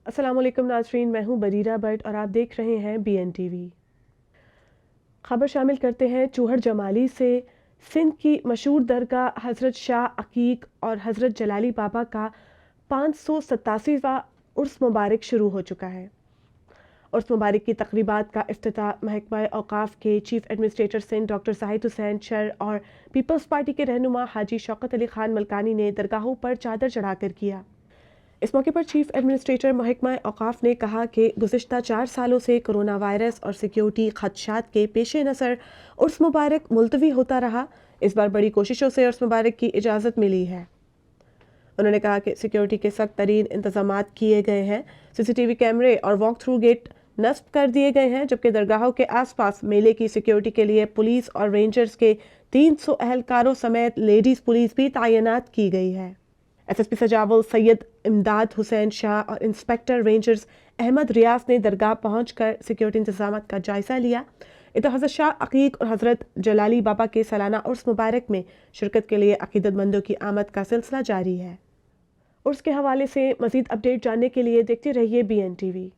السلام علیکم ناظرین، میں ہوں بریرہ بٹ اور آپ دیکھ رہے ہیں بی این ٹی وی۔ خبر شامل کرتے ہیں چوہڑ جمالی سے۔ سندھ کی مشہور درگاہ حضرت شاہ عقیق اور حضرت جلالی بابا کا 587واں عرس مبارک شروع ہو چکا ہے۔ عرس مبارک کی تقریبات کا افتتاح محکمہ اوقاف کے چیف ایڈمنسٹریٹر سندھ ڈاکٹر زاہد حسین شر اور پیپلز پارٹی کے رہنما حاجی شوکت علی خان ملکانی نے درگاہوں پر چادر چڑھا کر کیا۔ اس موقع پر چیف ایڈمنسٹریٹر محکمہ اوقاف نے کہا کہ گزشتہ 4 سالوں سے کرونا وائرس اور سیکیورٹی خدشات کے پیش نظر عرس مبارک ملتوی ہوتا رہا۔ اس بار بڑی کوششوں سے عرس مبارک کی اجازت ملی ہے۔ انہوں نے کہا کہ سیکیورٹی کے سخت ترین انتظامات کیے گئے ہیں، سی سی ٹی وی کیمرے اور واک تھرو گیٹ نصب کر دیے گئے ہیں، جبکہ درگاہوں کے آس پاس میلے کی سیکیورٹی کے لیے پولیس اور رینجرز کے 300 اہلکاروں سمیت لیڈیز پولیس بھی تعینات کی گئی ہے۔ ایس ایس پی سجاول سید امداد حسین شاہ اور انسپیکٹر رینجرز احمد ریاض نے درگاہ پہنچ کر سیکیورٹی انتظامات کا جائزہ لیا۔ ادھر حضرت شاہ عقیق اور حضرت جلالی بابا کے سالانہ عرس مبارک میں شرکت کے لیے عقیدت مندوں کی آمد کا سلسلہ جاری ہے۔ عرس کے حوالے سے مزید اپڈیٹ جاننے کے لیے دیکھتے رہیے بی این ٹی وی۔